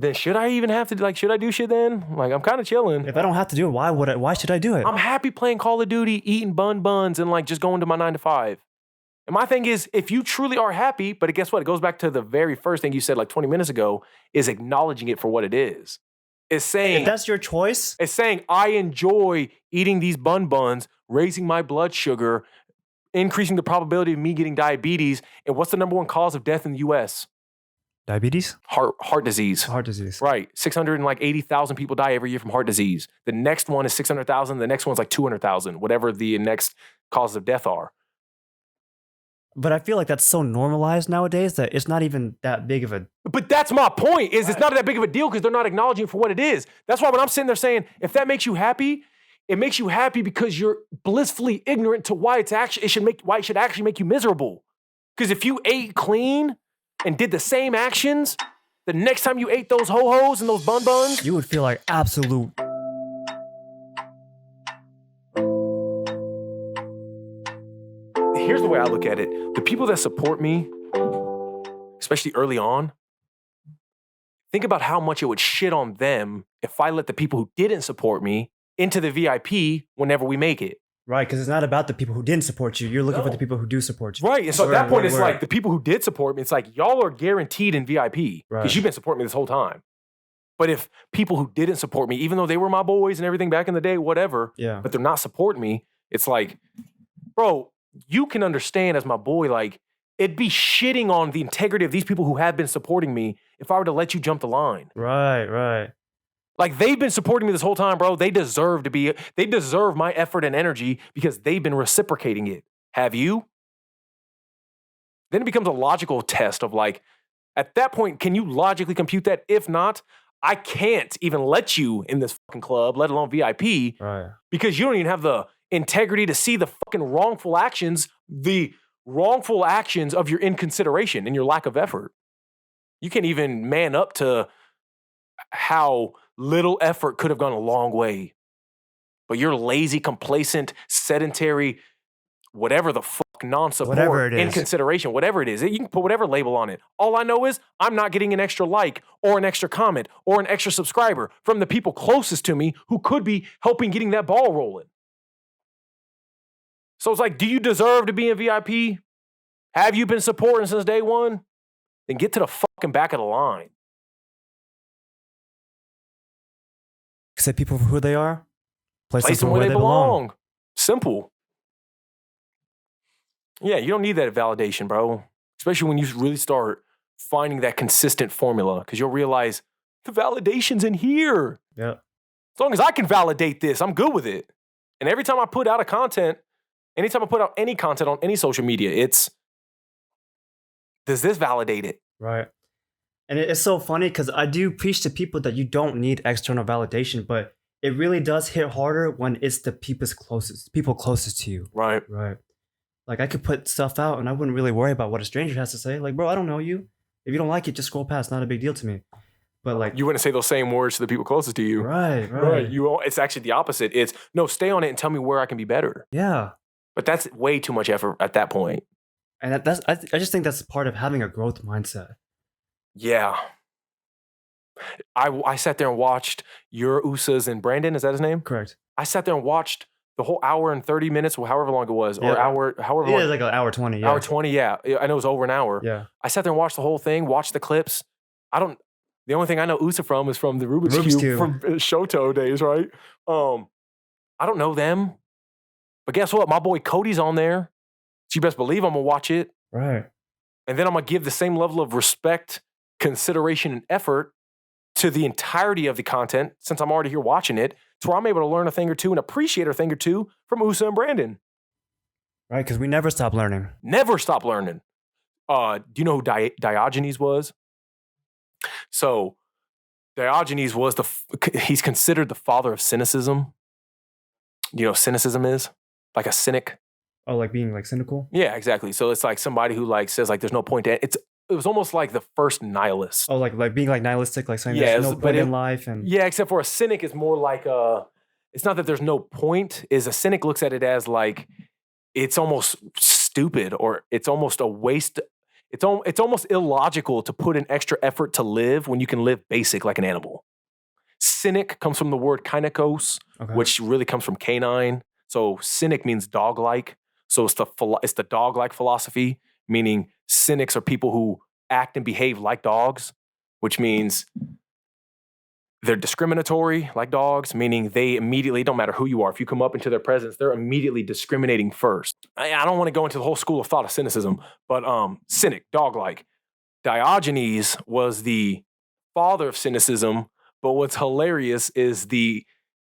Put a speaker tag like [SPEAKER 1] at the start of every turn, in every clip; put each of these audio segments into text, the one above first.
[SPEAKER 1] then should I even have to, should I do shit then? Like, I'm kind of chilling.
[SPEAKER 2] If I don't have to do it, why should I do it?
[SPEAKER 1] I'm happy playing Call of Duty, eating buns, and just going to my 9 to 5. And my thing is, if you truly are happy, but guess what? It goes back to the very first thing you said 20 minutes ago, is acknowledging it for what it is. It's saying,
[SPEAKER 2] if that's your choice,
[SPEAKER 1] it's saying, I enjoy eating these buns, raising my blood sugar, increasing the probability of me getting diabetes. And what's the number one cause of death in the U.S.?
[SPEAKER 2] Diabetes?
[SPEAKER 1] Heart disease.
[SPEAKER 2] Heart disease.
[SPEAKER 1] Right. 680,000 people die every year from heart disease. The next one is 600,000. The next one's 200,000, whatever the next causes of death are.
[SPEAKER 2] But I feel like that's so normalized nowadays that it's not even that big of a...
[SPEAKER 1] But that's my point, is it's not that big of a deal because they're not acknowledging it for what it is. That's why when I'm sitting there saying, if that makes you happy, it makes you happy because you're blissfully ignorant to why it should actually make you miserable. Because if you ate clean and did the same actions, the next time you ate those ho-hos and those buns,
[SPEAKER 2] you would feel like absolute...
[SPEAKER 1] Here's the way I look at it. The people that support me, especially early on, think about how much it would shit on them if I let the people who didn't support me into the VIP whenever we make it.
[SPEAKER 2] Right, because it's not about the people who didn't support you. You're looking for the people who do support you.
[SPEAKER 1] Right, and so at that point, it's like the people who did support me, it's like, y'all are guaranteed in VIP because you've been supporting me this whole time. But if people who didn't support me, even though they were my boys and everything back in the day, whatever, but they're not supporting me, it's like, bro, you can understand as my boy, it'd be shitting on the integrity of these people who have been supporting me if I were to let you jump the line.
[SPEAKER 2] Right.
[SPEAKER 1] They've been supporting me this whole time, bro. They deserve my effort and energy because they've been reciprocating it. Have you? Then it becomes a logical test of at that point, can you logically compute that? If not, I can't even let you in this fucking club, let alone VIP, because you don't even have the integrity to see the fucking wrongful actions of your inconsideration and your lack of effort. You can't even man up to how little effort could have gone a long way. But you're lazy, complacent, sedentary, whatever the fuck, non-support, inconsideration, whatever it is. You can put whatever label on it. All I know is I'm not getting an extra like or an extra comment or an extra subscriber from the people closest to me who could be helping getting that ball rolling. So it's do you deserve to be in VIP? Have you been supporting since day one? Then get to the fucking back of the line.
[SPEAKER 2] Accept people for who they are.
[SPEAKER 1] Place them where they belong. Simple. Yeah, you don't need that validation, bro. Especially when you really start finding that consistent formula, because you'll realize the validation's in here.
[SPEAKER 2] Yeah.
[SPEAKER 1] As long as I can validate this, I'm good with it. And every time I put out anytime I put out any content on any social media, does this validate it?
[SPEAKER 2] Right. And it's so funny because I do preach to people that you don't need external validation, but it really does hit harder when it's the people closest to you.
[SPEAKER 1] Right.
[SPEAKER 2] I could put stuff out and I wouldn't really worry about what a stranger has to say. Bro, I don't know you. If you don't like it, just scroll past. Not a big deal to me. But
[SPEAKER 1] you wouldn't say those same words to the people closest to you.
[SPEAKER 2] Right.
[SPEAKER 1] It's actually the opposite. It's, no, stay on it and tell me where I can be better.
[SPEAKER 2] Yeah.
[SPEAKER 1] But that's way too much effort at that point.
[SPEAKER 2] And I just think that's part of having a growth mindset.
[SPEAKER 1] Yeah. I sat there and watched your Usas and Brandon. Is that his name?
[SPEAKER 2] Correct.
[SPEAKER 1] I sat there and watched the whole hour and 30 minutes, or however long it was, or however long.
[SPEAKER 2] Yeah, like an hour 20. Yeah.
[SPEAKER 1] Hour 20, yeah. I know it was over an hour.
[SPEAKER 2] Yeah.
[SPEAKER 1] I sat there and watched the whole thing, watched the clips. The only thing I know Usa from is from the Rubik's Cube from Shoto days, right? I don't know them. But guess what? My boy Cody's on there. So you best believe I'm going to watch it.
[SPEAKER 2] Right.
[SPEAKER 1] And then I'm going to give the same level of respect, consideration, and effort to the entirety of the content, since I'm already here watching it, to where I'm able to learn a thing or two and appreciate a thing or two from Usa and Brandon.
[SPEAKER 2] Right, because we never stop learning.
[SPEAKER 1] Never stop learning. Do you know who Diogenes was? So Diogenes was he's considered the father of cynicism. You know what cynicism is? Like a cynic.
[SPEAKER 2] Oh, like being cynical?
[SPEAKER 1] Yeah, exactly. So it's somebody who says there's no point to it. It was almost like the first nihilist.
[SPEAKER 2] Oh, like being nihilistic, saying there's no point in life. And
[SPEAKER 1] yeah, except for a cynic is more it's not that there's no point, is a cynic looks at it as it's almost stupid, or it's almost a waste. It's almost illogical to put an extra effort to live when you can live basic like an animal. Cynic comes from the word kainikos, which really comes from canine. So cynic means dog-like. So it's the dog-like philosophy, meaning cynics are people who act and behave like dogs, which means they're discriminatory like dogs, meaning they immediately, don't matter who you are, if you come up into their presence, they're immediately discriminating first. I don't want to go into the whole school of thought of cynicism, but cynic, dog-like. Diogenes was the father of cynicism, but what's hilarious is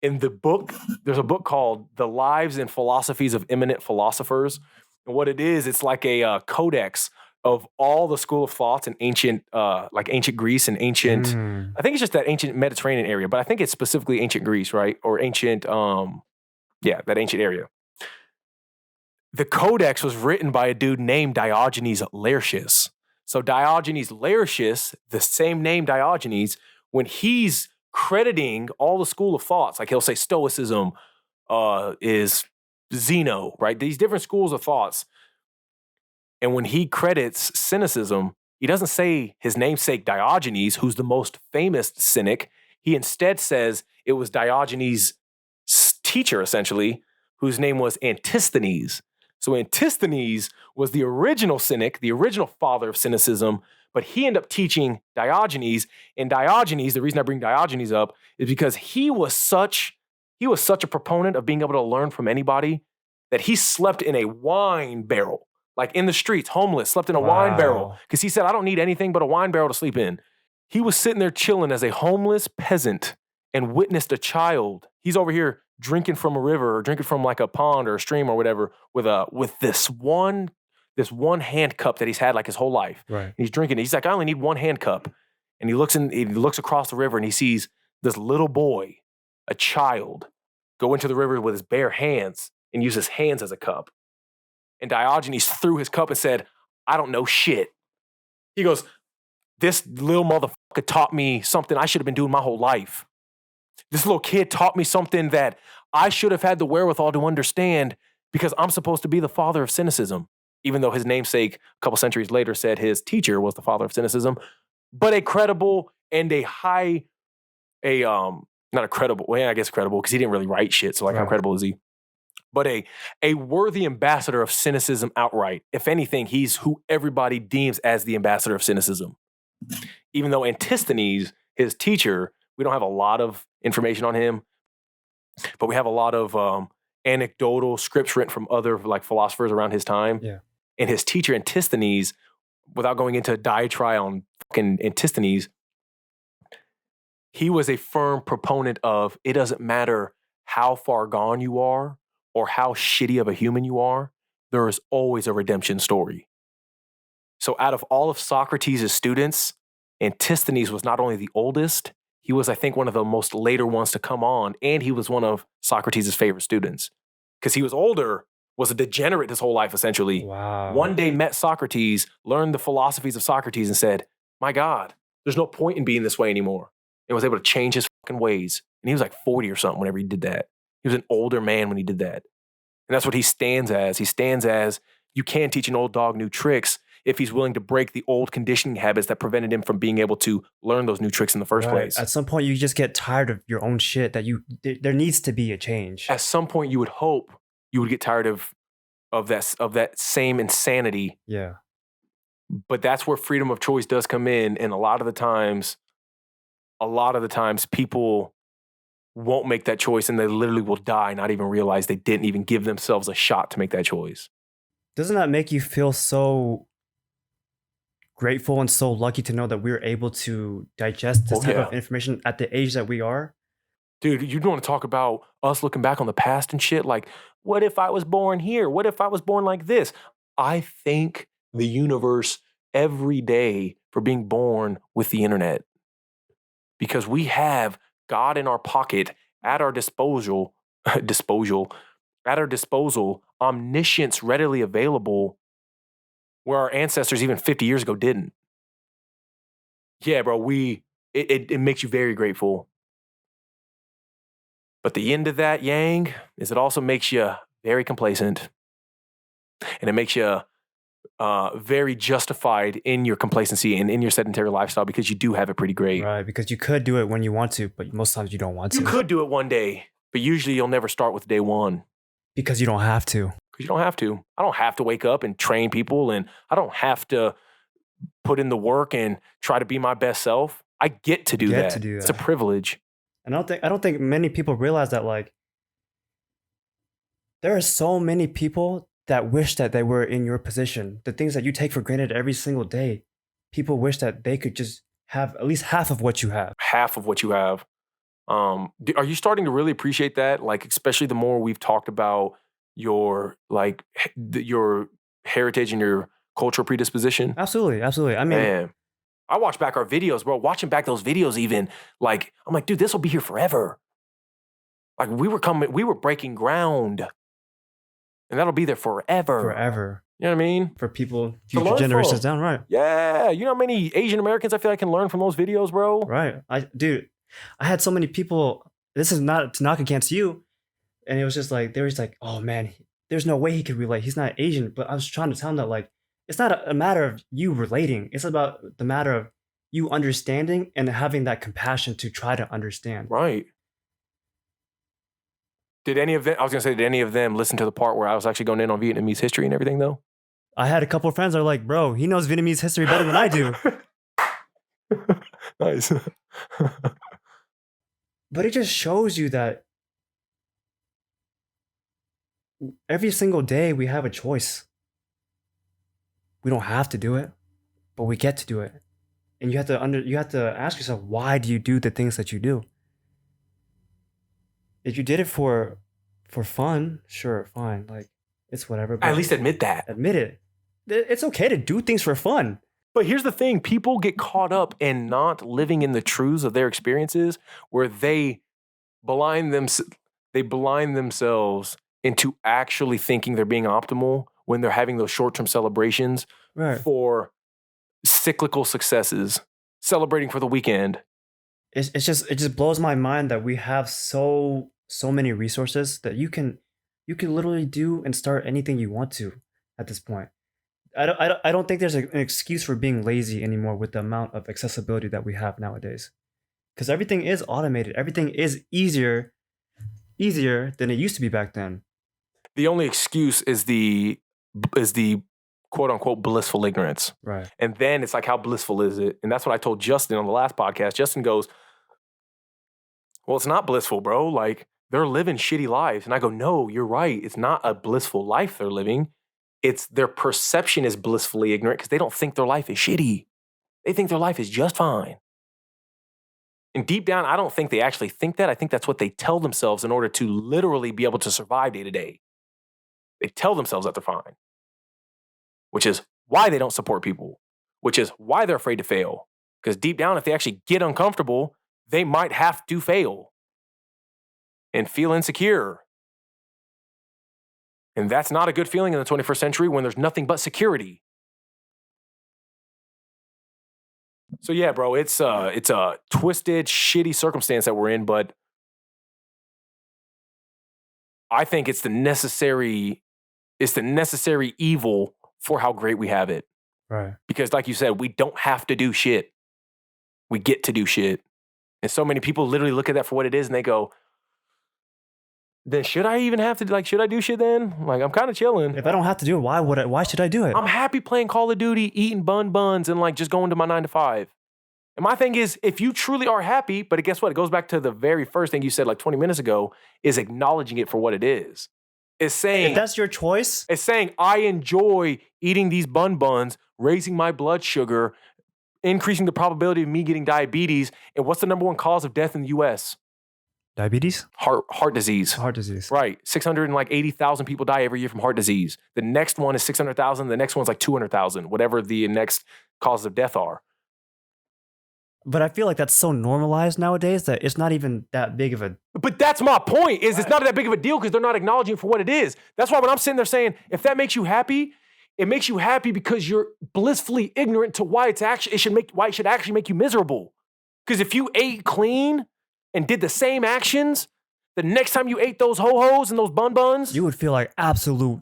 [SPEAKER 1] in the book, there's a book called The Lives and Philosophies of Eminent Philosophers. And what it is, it's like a codex of all the school of thoughts in ancient Greece and ancient, I think it's just that ancient Mediterranean area, but I think it's specifically ancient Greece, right? Or ancient, that ancient area. The codex was written by a dude named Diogenes Laertius. So Diogenes Laertius, the same name Diogenes, when he's crediting all the school of thoughts, like he'll say Stoicism is Zeno, right? These different schools of thoughts. And when he credits cynicism, he doesn't say his namesake Diogenes, who's the most famous cynic. He instead says it was Diogenes' teacher, essentially, whose name was Antisthenes. So Antisthenes was the original cynic, the original father of cynicism, but he ended up teaching Diogenes. And Diogenes, the reason I bring Diogenes up is because he was such a proponent of being able to learn from anybody that he slept in a wine barrel, like in the streets, homeless, slept in a wine barrel. Because he said, I don't need anything but a wine barrel to sleep in. He was sitting there chilling as a homeless peasant and witnessed a child. He's over here drinking from a river or drinking from like a pond or a stream or whatever with this one hand cup that he's had like his whole life.
[SPEAKER 2] Right.
[SPEAKER 1] And he's drinking it. He's like, I only need one hand cup. And he looks across the river and he sees this little boy, a child, go into the river with his bare hands and use his hands as a cup. And Diogenes threw his cup and said, I don't know shit. He goes, this little motherfucker taught me something I should have been doing my whole life. This little kid taught me something that I should have had the wherewithal to understand because I'm supposed to be the father of cynicism, even though his namesake a couple centuries later said his teacher was the father of cynicism, but a credible and not a credible, well, I guess credible because he didn't really write shit. So like, how credible is he? But a worthy ambassador of cynicism outright. If anything, he's who everybody deems as the ambassador of cynicism. Even though Antisthenes, his teacher, we don't have a lot of information on him, but we have a lot of anecdotal scripts written from other like philosophers around his time.
[SPEAKER 2] Yeah.
[SPEAKER 1] And his teacher Antisthenes, without going into a diatribe on fucking Antisthenes, he was a firm proponent of it doesn't matter how far gone you are or how shitty of a human you are, there is always a redemption story. So out of all of Socrates' students, Antisthenes was not only the oldest, he was, I think, one of the most later ones to come on, and he was one of Socrates' favorite students. Because he was older, was a degenerate his whole life, essentially.
[SPEAKER 2] Wow.
[SPEAKER 1] One day met Socrates, learned the philosophies of Socrates, and said, my God, there's no point in being this way anymore. And was able to change his fucking ways. And he was like 40 or something whenever he did that. He was an older man when he did that. And that's what he stands as. He stands as, you can teach an old dog new tricks if he's willing to break the old conditioning habits that prevented him from being able to learn those new tricks in the first place.
[SPEAKER 2] At some point, you just get tired of your own shit that there needs to be a change.
[SPEAKER 1] At some point, you would hope you would get tired of that same insanity.
[SPEAKER 2] Yeah.
[SPEAKER 1] But that's where freedom of choice does come in. And a lot of the times people won't make that choice and they literally will die, not even realize they didn't even give themselves a shot to make that choice.
[SPEAKER 2] Doesn't that make you feel so grateful and so lucky to know that we're able to digest this type of information at the age that we are?
[SPEAKER 1] Dude, you want to talk about us looking back on the past and shit? Like, what if I was born here? What if I was born like this? I thank the universe every day for being born with the internet. Because we have God in our pocket at our disposal, omniscience readily available, where our ancestors even 50 years ago didn't. Yeah, bro, it makes you very grateful. But the end of that, Yang, is it also makes you very complacent. And it makes you very justified in your complacency and in your sedentary lifestyle because you do have it pretty great.
[SPEAKER 2] Right, because you could do it when you want to, but most times you don't want to.
[SPEAKER 1] You could do it one day, but usually you'll never start with day one.
[SPEAKER 2] Because you don't have to.
[SPEAKER 1] Because you don't have to. I don't have to wake up and train people, and I don't have to put in the work and try to be my best self. I get to do that. It's a privilege.
[SPEAKER 2] And I don't think many people realize that, like, there are so many people that wish that they were in your position. The things that you take for granted every single day, people wish that they could just have at least half of what you have.
[SPEAKER 1] Half of what you have. Are you starting to really appreciate that? Like, especially the more we've talked about your your heritage and your cultural predisposition?
[SPEAKER 2] Absolutely. I mean,
[SPEAKER 1] man, I watch back our videos, bro. Watching back those videos, even like I'm like, dude, this will be here forever. Like we were breaking ground. And that'll be there forever.
[SPEAKER 2] Forever.
[SPEAKER 1] You know what I mean?
[SPEAKER 2] For people, future generations down, right?
[SPEAKER 1] Yeah. You know how many Asian Americans I feel I can learn from those videos, bro?
[SPEAKER 2] Right. I had so many people, this is not to knock against you. And it was just like, they were just like, oh man, there's no way he could relate. He's not Asian. But I was trying to tell him that, like, it's not a matter of you relating. It's about the matter of you understanding and having that compassion to try to understand.
[SPEAKER 1] Right. Did any of them listen to the part where I was actually going in on Vietnamese history and everything, though?
[SPEAKER 2] I had a couple of friends that are like, bro, he knows Vietnamese history better than I do.
[SPEAKER 1] Nice.
[SPEAKER 2] But it just shows you that every single day we have a choice. We don't have to do it, but we get to do it. And you have to ask yourself, why do you do the things that you do? If you did it for fun, sure, fine. Like, it's whatever. But
[SPEAKER 1] at least admit that.
[SPEAKER 2] Admit it. It's okay to do things for fun.
[SPEAKER 1] But here's the thing. People get caught up in not living in the truths of their experiences where they blind themselves into actually thinking they're being optimal when they're having those short-term celebrations for cyclical successes, celebrating for the weekend.
[SPEAKER 2] It just blows my mind that we have so many resources that you can literally do and start anything you want to at this point. I don't think there's an excuse for being lazy anymore with the amount of accessibility that we have nowadays, because everything is automated. Everything is easier than it used to be back then.
[SPEAKER 1] The only excuse is the quote unquote blissful ignorance.
[SPEAKER 2] Right.
[SPEAKER 1] And then it's like, how blissful is it? And that's what I told Justin on the last podcast. Justin goes, well, it's not blissful, bro. Like, they're living shitty lives. And I go, no, you're right. It's not a blissful life they're living. It's their perception is blissfully ignorant because they don't think their life is shitty. They think their life is just fine. And deep down, I don't think they actually think that. I think that's what they tell themselves in order to literally be able to survive day to day. They tell themselves that they're fine, which is why they don't support people, which is why they're afraid to fail. Because deep down, if they actually get uncomfortable, they might have to fail and feel insecure. And that's not a good feeling in the 21st century when there's nothing but security. So yeah, bro, it's a twisted, shitty circumstance that we're in, but I think it's the necessary evil for how great we have it.
[SPEAKER 2] Right.
[SPEAKER 1] Because like you said, we don't have to do shit. We get to do shit. And so many people literally look at that for what it is and they go, then should I even have to, like, should I do shit then? Like, I'm kind of chilling.
[SPEAKER 2] If I don't have to do it, why should I do it?
[SPEAKER 1] I'm happy playing Call of Duty, eating buns, and like just going to my 9 to 5. And my thing is, if you truly are happy, but guess what? It goes back to the very first thing you said like 20 minutes ago, is acknowledging it for what it is. It's saying,
[SPEAKER 2] if that's your choice.
[SPEAKER 1] It's saying, I enjoy eating these buns, raising my blood sugar, increasing the probability of me getting diabetes. And what's the number one cause of death in the U.S.?
[SPEAKER 2] Diabetes?
[SPEAKER 1] Heart disease.
[SPEAKER 2] Heart disease.
[SPEAKER 1] Right. 680,000 people die every year from heart disease. The next one is 600,000. The next one's like 200,000, whatever the next causes of death are.
[SPEAKER 2] But I feel like that's so normalized nowadays that it's not even that big of a...
[SPEAKER 1] But that's my point, is it's not that big of a deal because they're not acknowledging it for what it is. That's why when I'm sitting there saying, if that makes you happy, it makes you happy because you're blissfully ignorant to why it should actually make you miserable. Because if you ate clean and did the same actions, the next time you ate those ho-hos and those buns,
[SPEAKER 2] you would feel like absolute...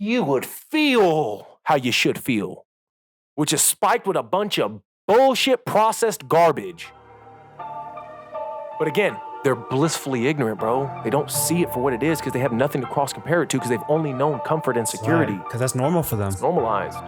[SPEAKER 1] You would feel how you should feel, which is spiked with a bunch of bullshit processed garbage. But again, they're blissfully ignorant, bro. They don't see it for what it is because they have nothing to cross compare it to because they've only known comfort and security.
[SPEAKER 2] Because that's normal for them.
[SPEAKER 1] It's normalized.